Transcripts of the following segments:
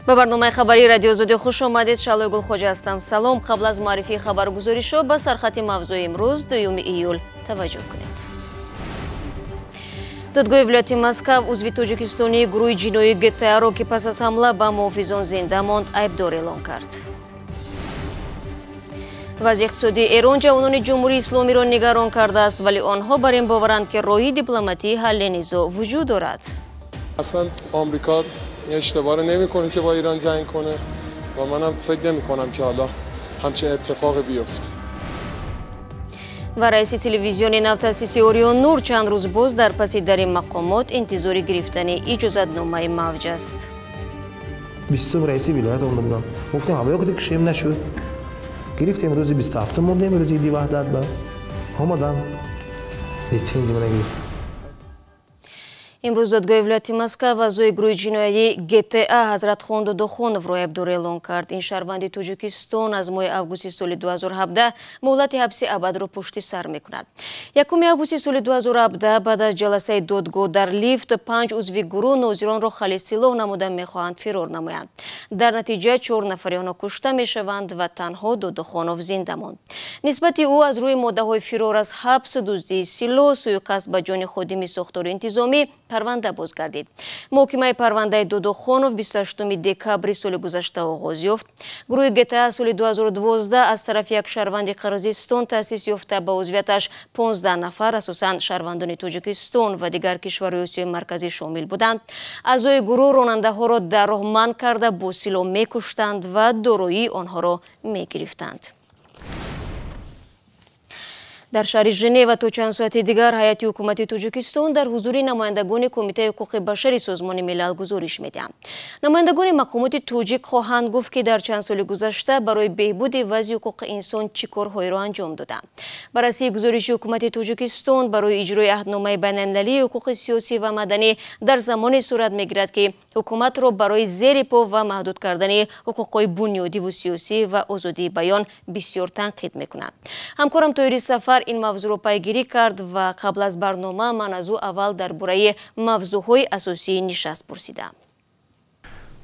به برنامه خبری رادیو آزادی خوش آمدید. شعله گلخوجه هستم. سلام. قبل از معرفی خبرگزاری شو به سرخط موضوع امروز 2 ایول توجه کنید. دادگاه ولایت مسکو عضو تاجیکستانی گروه جنایی GTA را که پس از حمله به محافظان زنده ماند عیبدار اعلام کرد. وضع اقتصادی ایران جوانان جمهوری اسلامی را نگران کرده است، ولی آنها بر این باورند که راهی دیپلماتی حل نزاع وجود دارد. اصلا آمریکا اشتباه نمیکنه که با ایران جنگ کنه و منم فکر نمی کنم که حالا همچین اتفاق بیفته. و رئیس تلویزیون نو تأسیسی اوریون نور چند روز باز در پس در این مقامات انتظار گرفتن اجازتنامه موج است. 20 رئیس ولایت آمده بودم، گفتم هوایی که کشیم نشد، گرفتیم روز 27 موندیم روز دی وحدت با آمدم لیسانس من گرفتم. امروز دادگاه ولایت مسکو عضوی گروه جنایی GTA حضرت خان دودخانов را عیبدار اعلام کرد. این شهروند تاجیکستان از ماه اوگوست سال 2017 مهلت حبس ابد را پشت سر میکند. 1 اوگوست سال 2017 بعد از جلسه دادگاه در لیفت 5 عضو گروه ناظران را خالی سلاح نموده میخواهند فرار نمایند. در نتیجه 4 نفر آنها کشته میشوند و تنها دودخانov زنده ماند. نسبت او از روی ماده های فرار از حبس، دزدی سلاح، سوءقصد به جان خادم ساختار انتظامی پرونده باز گردید. محکمه پرونده دودخانov 28 دکبر سال گذشته آغاز یافت. گروه GTA سال 2012 از طرف یک شهروند قرقیزستان تأسیس یافته به عضویتش 15 نفر اساساً شهروندان تاجیکستان و دیگر کشورهای آسیای مرکزی شامل بودند. اعضای گروه راننده ها را در راه منع کرده با سلاح میکشتند و دارایی آنها را میگرفتند. در شهر ژنو تا چند ساعت دیگر هیئت حکومت تاجیکستان در حضور نمایندگان کمیته حقوق بشر سازمان ملل گزارش می‌دهند. نمایندگان مقامات تاجیک خواهند گفت که در چند سال گذشته برای بهبود وضع حقوق انسان چه کارهایی را انجام دادند. بر اساس گزارش حکومت تاجیکستان برای اجرای عهدنامه بین‌المللی حقوق سیاسی و مدنی در زمانی صورت می‌گیرد که حکومت را برای زیر پا و محدود کردن حقوق‌های بنیادی و سیاسی و آزادی بیان بسیار تنقید می‌کند. همکارم طاهری سفر این موضوع را پیگیری کرد و قبل از برنامه من از او اول درباره موضوعهای اساسی نشست پرسیدم.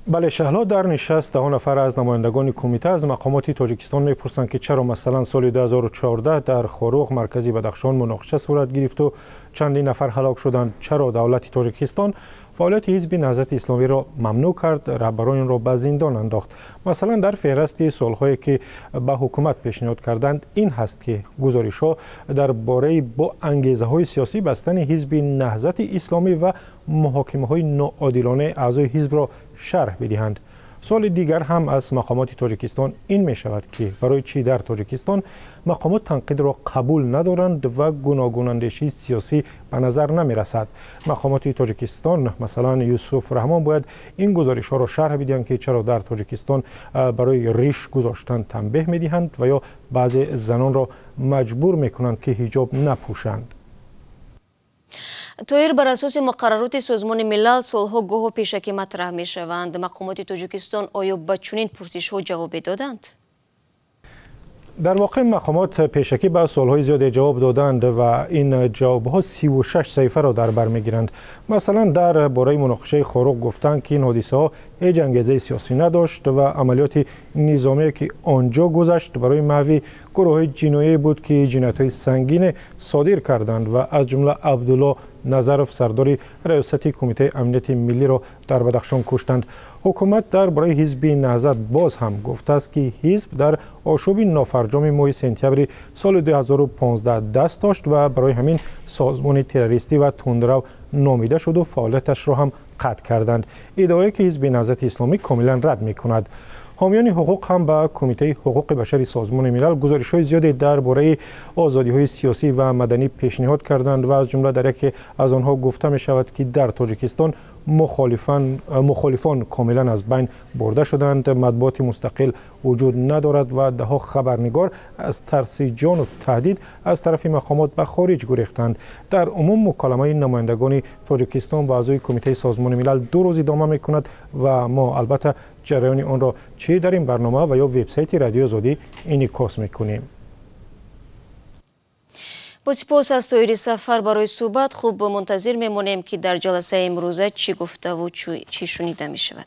بله شهلا، در نشست 10 نفر از نمایندگان کمیته از مقامات تاجیکستان میپرسند که چرا مثلا سال 2014 در خاروق مرکزی بدخشان مناقشه صورت گرفت و چندین نفر هلاک شدند، چرا دولت تاجیکستان فعالیت حزب نهضت اسلامی را ممنوع کرد، رهبران را به زندان انداخت. مثلا در فهرست سالهایی که به حکومت پیشنهاد کردند این هست که گزارش‌ها درباره با انگیزه‌های سیاسی بستن حزب نهضت اسلامی و محاکمه‌های ناعادلانه اعضای حزب را شرح بدهند. سوال دیگر هم از مقامات تاجیکستان این می شود که برای چی در تاجیکستان مقامات تنقید را قبول ندارند و گوناگون اندیشی سیاسی به نظر نمی رسد. مقامات تاجیکستان مثلا یوسف رحمان باید این گزارش ها را شرح بدهند که چرا در تاجیکستان برای ریش گذاشتن تنبیه می دهند و یا بعضی زنان را مجبور می کنند که حجاب نپوشند. طاهر، بر اساس مقررات سازمان ملل سالها گاه پیشکی مطرح می شوند. مقامات تاجیکستان آیا به چنین پرسش ها جواب دادند؟ در واقع مقامات پیشکی به سوالهای زیادی جواب دادند و این جوابها 36 صفحه را در بر میگیرند. مثلا در باره مناقشه خاروق گفتند که این حادثه ها هیچ انگیزه سیاسی نداشت و عملیات نظامی که آنجا گذشت برای محو گروه جنایی بود که جنایت‌های سنگین صادر کردند و از جمله عبدالله نظرف سردار ریاست کمیته امنیت ملی را در بدخشان کشتند. حکومت درباره حزب نهضت باز هم گفته است که حزب در آشوب نافرجام ماه سپتامبر سال 2015 دست داشت و برای همین سازمان تروریستی و تندرو نامیده شد و فعالیتش را هم قطع کردند. ادعایی که حزب نهضت اسلامی کاملا رد می‌کند. حامیان حقوق هم به کمیته حقوق بشر سازمان ملل گزارش‌های زیادی درباره آزادی‌های سیاسی و مدنی پیشنهاد کردند و از جمله در یکی از آنها گفته می‌شود که در تاجیکستان مخالفان کاملا از بین برده شدند، مطبوعات مستقل وجود ندارد و دهها خبرنگار از ترس جان و تهدید از طرف مقامات به خارج گریختند. در عموم مکالمه نمایندگان تاجیکستان با اعضای کمیته سازمان ملل 2 روز ادامه می‌کند و ما البته جریان آن را چه در این برنامه و یا وبسایت رادیو آزادی انعکاس می‌کنیم. با سپاس از طاهری سفر برای صحبت. خوب منتظر میمونیم که در جلسه امروزه چی گفته و چی شنیده می شود.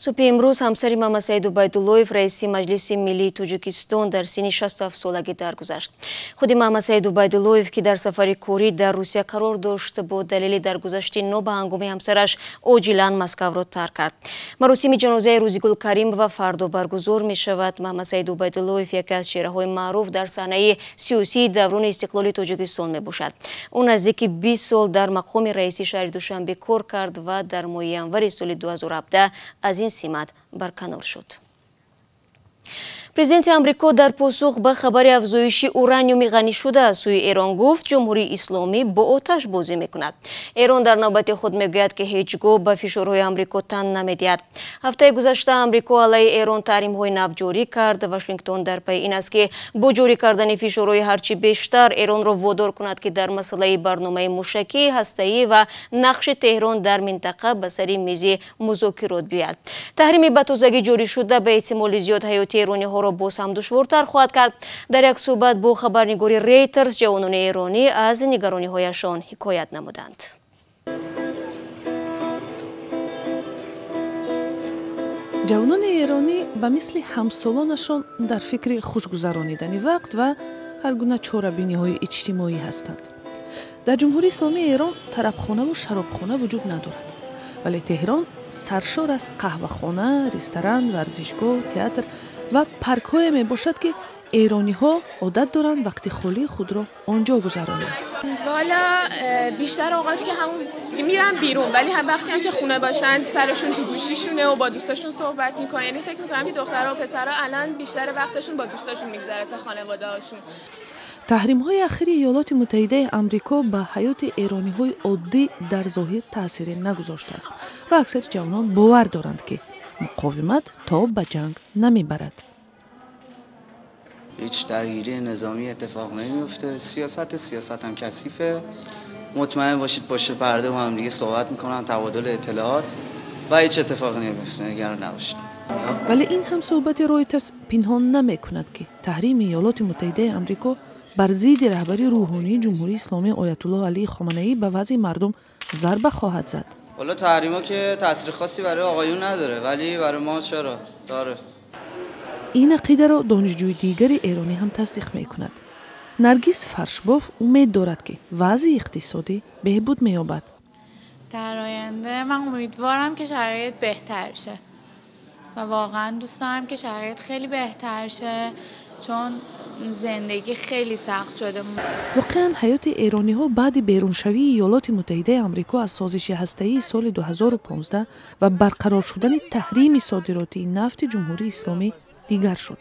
صبح امروز همسر محمد سعید عبیداللهیف رئیس مجلس ملی تاجیکستان در سن 67 سالگی درگذشت. خود محمد سعید عبیداللهیف که در سفر کاری در روسیه قرار داشت با دلیل درگذشت نو به هنگام همسرش عاجلا مسکو را ترک کرد. مراسم جنازه روزگل کریم و فردا برگزار می شود. محمد سعید عبیداللهیف یکی از چهره‌های معروف در صحنه سیاسی دوران استقلال تاجیکستان می باشد. او نزدیک 20 سال در مقام رئیس شهر دوشنبه کار کرد و در ماه ینور سال 2017 از این سمت برکنار شد. پرزیدنت آمریکا در پاسخ به خبر افزایش اورانیوم غنی شده از سوی ایران گفت جمهوری اسلامی با آتش بازی میکند. ایران در نوبت خود میگوید که هیچگاه به فشارهای آمریکا تن نمیدهد. هفته گذشته آمریکا علیه ایران تحریم‌های نفت جاری کرد. واشنگتن در پی این است که با جاری کردن فشارهای هرچی بیشتر ایران را وادار کند که در مسئله برنامه موشکی هسته‌ای و نقش تهران در منطقه به سر میز مذاکرات بیاید. تحریم به تازگی جاری شده به احتمال زیاد حیات ایرانی‌ها را باز هم دشوارتر خواهد کرد. در یک صحبت با خبرنگاری ریترز جوانان ایرانی از نگرانی‌هایشان حکایت نمودند. جوانان ایرانی به مثل همسالانشان در فکر خوشگذرانیدن وقت و هر گونه چاره‌بینی‌های اجتماعی هستند. در جمهوری اسلامی ایران طربخانه و شرابخانه وجود ندارد، ولی تهران سرشار از قهوه‌خانه، رستوران، ورزشگاه، تئاتر و پارک‌های می باشد که ایرانی‌ها عادت دارند وقتی خالی خود را آنجا گذرانند. والا بیشتر اوقات که همون میرن بیرون، ولی هم وقتی هم که خونه باشن سرشون تو گوشیشونه و با دوستاشون صحبت میکنن. یعنی فکر میکنم که دخترها و پسرها الان بیشتر وقتشون با دوستاشون میگذره تا خانواده‌هاشون. تحریم‌های اخیر ایالات متحده آمریکا به حیات ایرانی‌های عادی در ظاهر تأثیر نگذاشته است و اکثر جوانان باور دارند که مقاومت تا به جنگ نمیبرد. هیچ درگیری نظامی اتفاق نمیفته. سیاست هم کثیفه. مطمئن باشید پشت پرده با هم دیگه صحبت میکنن، تبادل اطلاعات و هیچ اتفاقی نمیفته. نگران نباشید. ولی این هم صحبت رویترز پنهان نمیکند که تحریم ایالات متحده آمریکا بر ضد رهبری روحانی جمهوری اسلامی آیت الله علی خامنه‌ای به وضع مردم ضربه خواهد زد. والا تحریما که تاثیر خاصی برای آقایون نداره، ولی برای ما چرا داره. این عقیده را دانشجوی دیگر ایرانی هم تصدیق میکند. نرگس فرشباف امید دارد که وضع اقتصادی بهبود می‌یابد. در آینده من امیدوارم که شرایط بهتر شه و واقعا دوست دارم که شرایط خیلی بهتر شه، چون زندگی خیلی سخت شده. واقعا حیات ایرانی ها بعد بیرونشوی ایالات متحده آمریکا از سازش هسته‌ای سال 2015 و برقرار شدن تحریم صادراتی نفت جمهوری اسلامی دیگر شد.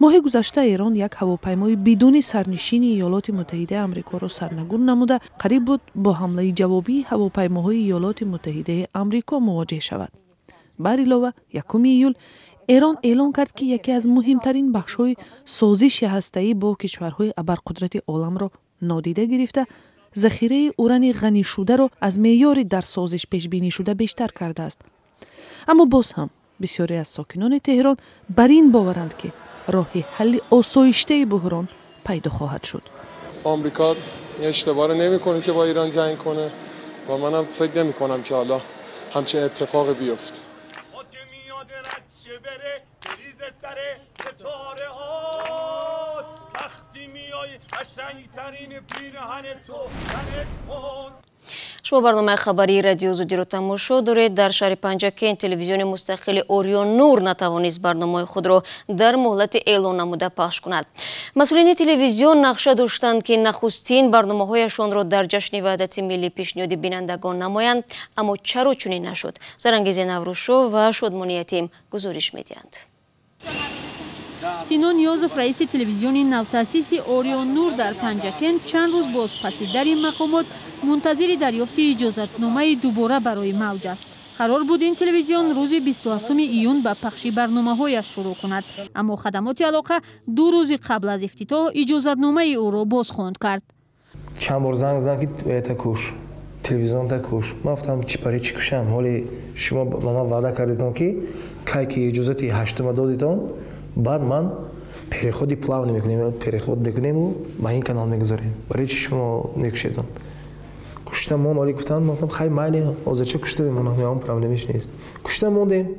ماه گذشته ایران یک هواپیمای بدون سرنشین ایالات متحده آمریکا را سرنگون نموده قریب بود با حمله جوابی هواپیماهای ایالات متحده آمریکا مواجه شود. بر علاوه 1 ایول ایران اعلام کرد که یکی از مهمترین بخش‌های سازش هسته‌ای با کشورهای ابرقدرت عالم را نادیده گرفته، ذخیره اوران غنی شده را از معیار در سازش پیش بینی شده بیشتر کرده است. اما باز هم بسیاری از ساکنان تهران بر این باورند که راه حل آسایشته بحران پیدا خواهد شد. آمریکا اشتباه رو نمی‌کنه که با ایران جنگ کنه و منم فکر نمی‌کنم که حالا همچین اتفاقی بیفته. شما برنامه خبری رادیو زودی رو تماشا دارید. در شهر پنجکن تلویزیون مستقل اوریون نور نتوانست برنامه خود را در مهلت اعلان نموده پخش کند. مسئولین تلویزیون نقشه داشتند که نخستین برنامه‌هایشان را در جشن وحدت ملی پیشنهاد بینندگان نمایند، اما چرا چنین نشد؟ زرنگیز نوروزشو و شادمانی تیم گزارش می‌دهند. سینون نیازوف رئیس تلویزیون نوتاسیس اوریون نور در پنجکن چند روز بازپس در این مقامات منتظر دریافت اجازتنامه دوباره برای موج است. قرار بود این تلویزیون روز 27 ایون به پخش برنامه‌هایش شروع کند، اما خدمات علاقه 2 روز قبل از افتتاح اجازتنامه او را بازخواند کرد. چند بار زنگ زدن که تکوش تلویزیون تکوش. من گفتم چی برای چی کشم؟ حالی شما به من وعده کردید که اجازت 8 دادیدون، بعد من переходи плавно میکنیم، переход میکنیم و با این کانال میگذاریم. برای چی شما میکشیدون؟ کشتم ما مالی گفتن خیلی مایلی حاضر چه کشته بمونم، میام پرابلمش نیست. کشتم موندیم.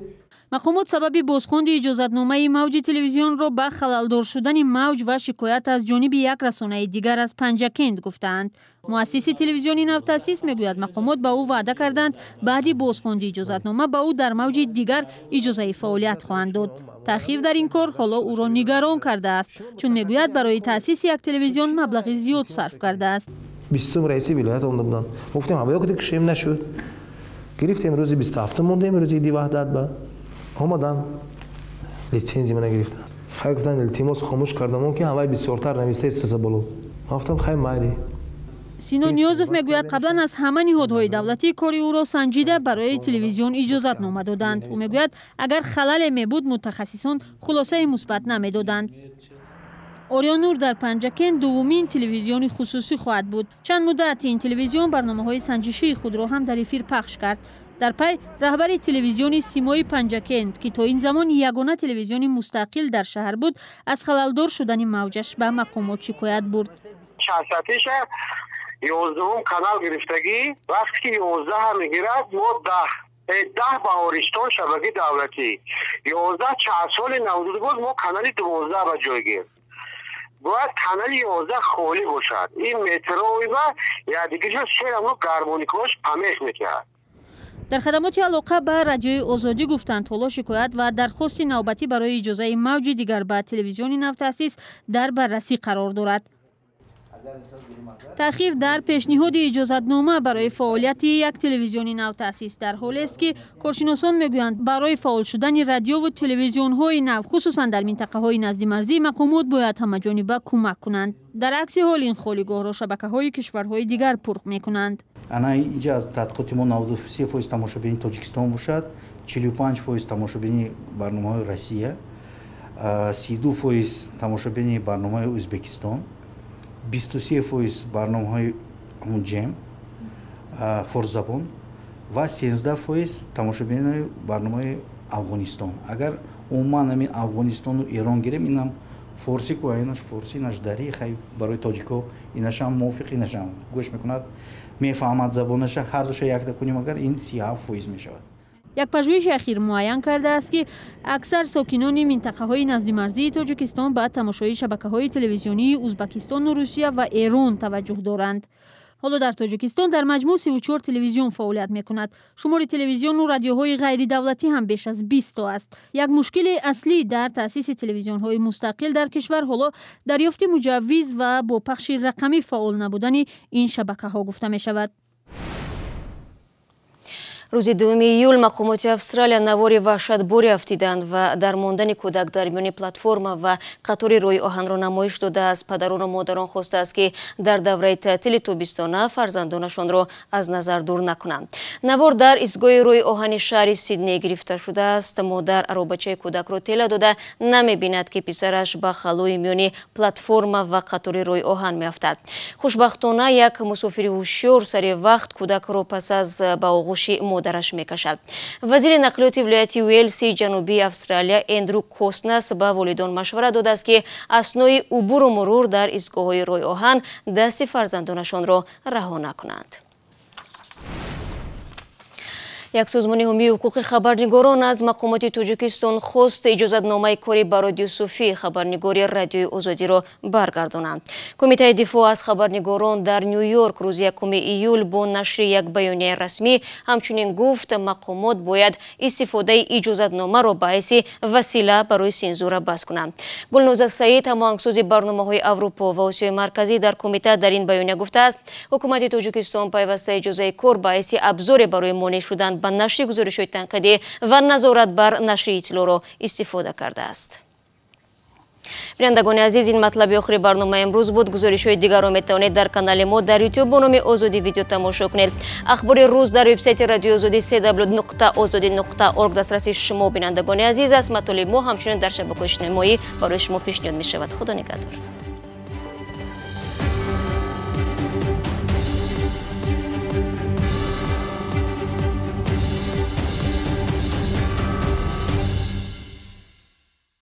мақомот сабаби бозхонди иҷозатномаи мавҷи телевизионро ба халалдор шудани мавҷ ва шикоят аз ҷониби як расонаи дигар аз Панҷакент гуфтаанд. муассиси телевизиони Навтасис мегӯяд мақомот ба ӯ ваъда карданд баъди бозхонди иҷозатнома ба ӯ дар мавҷи дигар иҷозаи фаъолият хоҳанд дод. таъхир дар ин кор ҳоло ӯро нигарон кардааст, чун мегӯяд барои таъсиси як телевизион маблағи зиёд сарф кардааст. 20 раиси вилоят онда буданд. гуфтем ҳавоё куди кишем нашуд. гирифтем рӯзи 27 мондем рӯзи иди ваҳдат ба омадан лицензия мана гирифтан. хай гуфтан илтимос хомӯш кардамон ки ҳамаи бисёртар нависта истоса боло. гуфтам хай майли. Сино Ниёзов мегӯяд қаблан аз ҳама ниҳодҳои давлатӣ кори ӯро санҷида барои телевизион иҷозатнома доданд. ӯ мегӯяд агар халале мебуд мутахассисон хулосаи мусбат намедоданд. Орионур дар Панҷакент дуввумин телевизиони хусусӣ хоҳад буд. Чанд муддат ин телевизион барномаҳои санҷишии худро ҳам дар эфир пахш кард. дар пай раҳбари телевизиони Симои Панҷакент ки то ин замон ягона телевизиони мустақил дар шаҳр буд, аз халалдор шудани мавҷаш ба мақомот шикоят бурд. Часатиша 11 канал гирифтагӣ, вақте ки 11 мегирад мо 10 баҳористон шабаки давлатӣ, 11 часоли навдуд буд, мо канали 12 ба ҷой гирд. باید کانال 11 خالی باشد. این متروی و یا دیگه سرمو گارمونیکوش پمیخ میکرد. در خدمات علاقه به رادیوی آزادی گفتند حالا شکایت و درخواست نوبتی برای اجازه موج دیگر به تلویزیون نوتاسیس در بررسی قرار دارد. تأخیر در پیشنهاد اجازتنامه برای فعالیت یک تلویزیون نو تأسیس در حالی است که کارشناسان میگویند برای فعال شدن رادیو و تلویزیون های نو خصوصا در منطقه های نزد مرزی مقامات باید همه‌جانبه کمک کنند. در عکس حال این خالیگاه را شبکه های کشورهای دیگر پر میکنند. انا اینجا از تحقیقات ما 93% تماشابین تاجیکستان باشد، 45% تماشابین برنامه‌های روسیه، 32% تماشابین برنامه‌های ازبکستان، 23% برنامه‌های همون جم فورزبان و 13% تماشابین برنامه افغانستان. اگر عموما همین افغانستان و ایران گیریم اینم فارسی کو اینش فارسی نش داری خیلی برای تاجیکو اینش هم موافق اینش هم گوش میکند میفهمد زبانش هر دوش یک کنیم اگر این 37% میشود. یک پژوهش اخیر معین کرده است که اکثر ساکنان منطقه‌های نزد مرزی تاجیکستان به تماشای شبکه‌های تلویزیونی ازبکستان و روسیه و ایران توجه دارند. حالا در تاجیکستان در مجموع 34 تلویزیون فعالیت می‌کند. شمار تلویزیون و رادیوهای غیر دولتی هم بیش از 20 تا است. یک مشکل اصلی در تأسیس تلویزیون‌های مستقل در کشور حالا دریافت مجوز و با پخش رقمی فعال نبودن این شبکه‌ها گفته می‌شود. روزی 2 июл мақомоти Австралия навори ваҳшатборӣ афтиданд ва дар мондани кӯдак дар миёни платформа ва қатори рӯи оҳанро намоиш додааст. Падарону модарон хостааст ки дар давраи таътили тобистона фарзандонашонро аз назар дур накунанд. Навор дар истгоҳи рӯи оҳани шаҳри Сидней гирифта шудааст. Модар аробачаи кӯдакро тела дода намебинад ки писараш ба халои миёни платформа ва қатори рӯи оҳан меафтад. хушбахтона як мусофири ҳушёр сари вақт кӯдакро пас аз ба оғӯши مادرش میکشد. وزیر نقلیات ولایت ویلسی جنوبی استرالیا اندرو کوسنس با والدان مشورت داده است که اثنای عبور و مرور در ایستگاه‌های راه آهن دست فرزندانشان را رها نکنند. یک سازمان حامی حقوق خبرنگاران از مقامات تاجیکستان خواست اجازتنامه کاری برای یوسفی خبرنگاری رادیوی آزادی را برگردانند. کمیته دفاع از خبرنگاران در نیویورک روز 1 ایول با نشر یک بیانیه رسمی همچنین گفت مقامات باید استفاده اجازتنامه را باعث وسیله برای سانسور بس کنند. گلنوز سعید هماهنگساز برنامه‌های اروپا و آسیای مرکزی در کمیته در این بیانیه گفته است حکومت تاجیکستان پیوسته اجازه کار باعث ابزار برای مانع شدن با نشر گزارش‌های تنقیدی و نظارت بر نشر اطلاع را استفاده کرده است. بینندگان عزیز این مطلب آخری برنامه امروز بود. گزارش‌های دیگر را می‌توانید در کانال ما در یوتیوب با نام آزادی ویدیو تماشا کنید. اخبار روز در وبسایت رادیو آزادی www.azadi.org دسترسی شما بینندگان عزیز است. مطالب ما همچنین در شبکه‌های اجتماعی برای شما پیشنهاد می‌شود. خدا نگهدار.